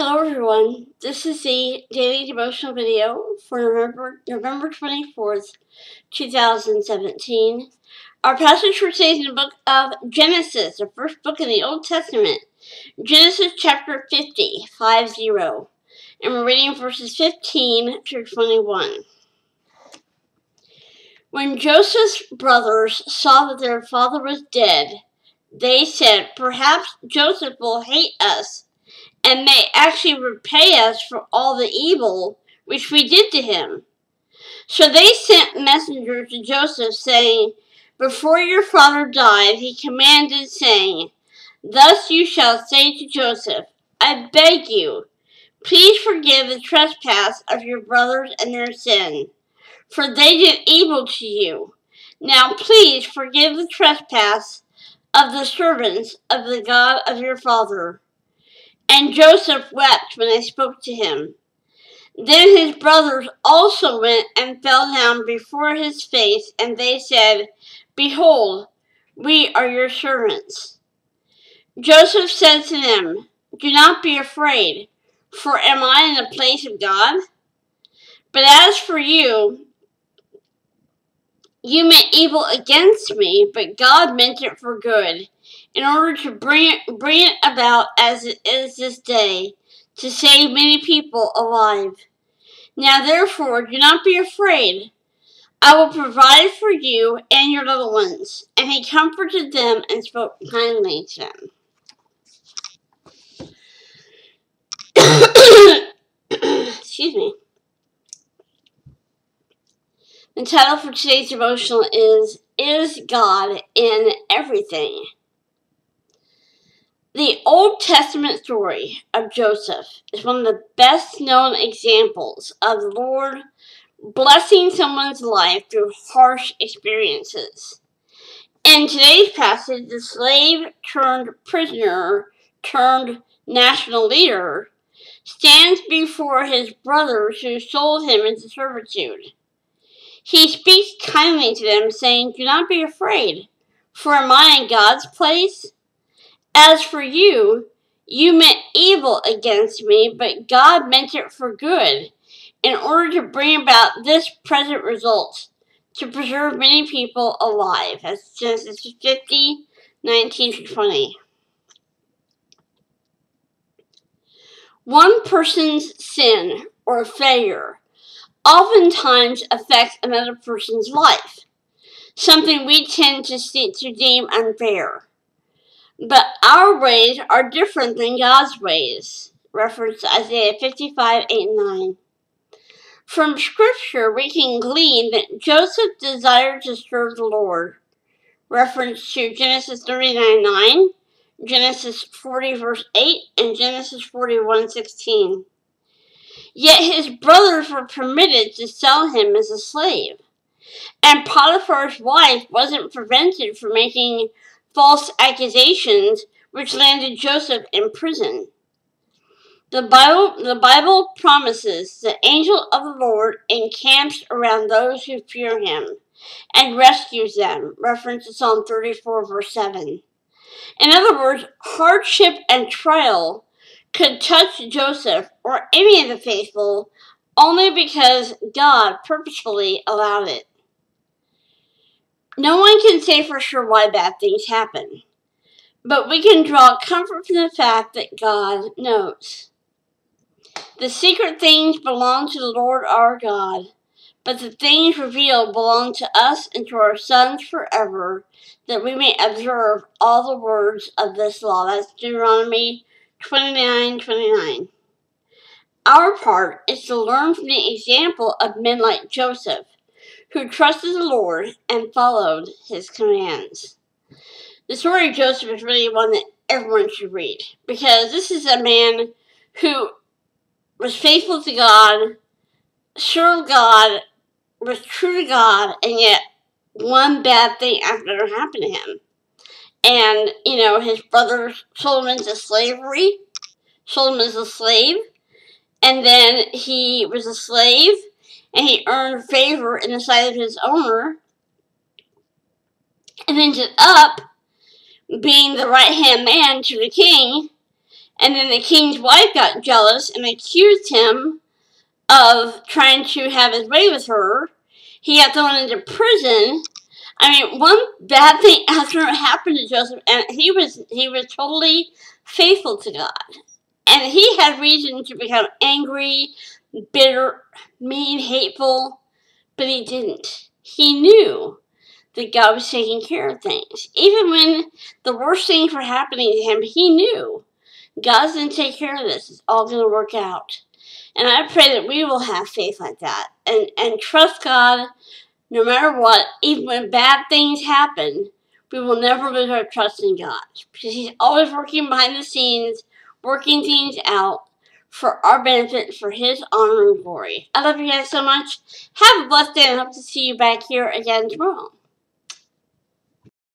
Hello everyone, this is the daily devotional video for November 24th, 2017. Our passage for today is in the book of Genesis, the first book in the Old Testament, Genesis chapter 50, 50, and we're reading verses 15 through 21. When Joseph's brothers saw that their father was dead, they said, "Perhaps Joseph will hate us and may actually repay us for all the evil which we did to him." So they sent messengers to Joseph, saying, "Before your father died, he commanded, saying, 'Thus you shall say to Joseph, I beg you, please forgive the trespass of your brothers and their sin, for they did evil to you. Now please forgive the trespass of the servants of the God of your father.' And Joseph wept when they spoke to him. Then his brothers also went and fell down before his face, and they said, 'Behold, we are your servants.' Joseph said to them, 'Do not be afraid, for am I in the place of God? But as for you, you meant evil against me, but God meant it for good, in order to bring it about as it is this day, to save many people alive. Now therefore, do not be afraid. I will provide for you and your little ones.' And he comforted them and spoke kindly to them." Excuse me. The title for today's devotional Is God in Everything? The Old Testament story of Joseph is one of the best known examples of the Lord blessing someone's life through harsh experiences. In today's passage, the slave turned prisoner turned national leader stands before his brothers who sold him into servitude. He speaks kindly to them, saying, "Do not be afraid, for am I in God's place? As for you, you meant evil against me, but God meant it for good, in order to bring about this present result, to preserve many people alive." That's Genesis 50, 19-20. One person's sin or failure oftentimes affects another person's life, something we tend to deem unfair. But our ways are different than God's ways. Reference Isaiah 55, 8 and 9. From Scripture, we can glean that Joseph desired to serve the Lord. Reference to Genesis 39, 9, Genesis 40, verse 8, and Genesis 41, 16. Yet his brothers were permitted to sell him as a slave, and Potiphar's wife wasn't prevented from making false accusations which landed Joseph in prison. The Bible promises the angel of the Lord encamps around those who fear him and rescues them. Reference to Psalm 34, verse 7. In other words, hardship and trial could touch Joseph or any of the faithful only because God purposefully allowed it. No one can say for sure why bad things happen, but we can draw comfort from the fact that God knows. The secret things belong to the Lord our God, but the things revealed belong to us and to our sons forever, that we may observe all the words of this law. That's Deuteronomy 29:29. Our part is to learn from the example of men like Joseph, who trusted the Lord and followed his commands. The story of Joseph is really one that everyone should read, because this is a man who was faithful to God, served God, was true to God, and yet one bad thing after another happened to him. And, his brothers sold him into slavery, sold him as a slave, and then he was a slave, and he earned favor in the sight of his owner, and ended up being the right-hand man to the king, And then the king's wife got jealous and accused him of trying to have his way with her. He got thrown into prison. I mean, one bad thing after it happened to Joseph, and he was totally faithful to God. And he had reason to become angry, bitter, mean, hateful, but he didn't. He knew that God was taking care of things. Even when the worst things were happening to him, he knew God's going to take care of this. It's all going to work out. And I pray that we will have faith like that and trust God no matter what. Even when bad things happen, we will never lose our trust in God, because He's always working behind the scenes, working things out for our benefit, for His honor and glory. I love you guys so much. Have a blessed day, and I hope to see you back here again tomorrow.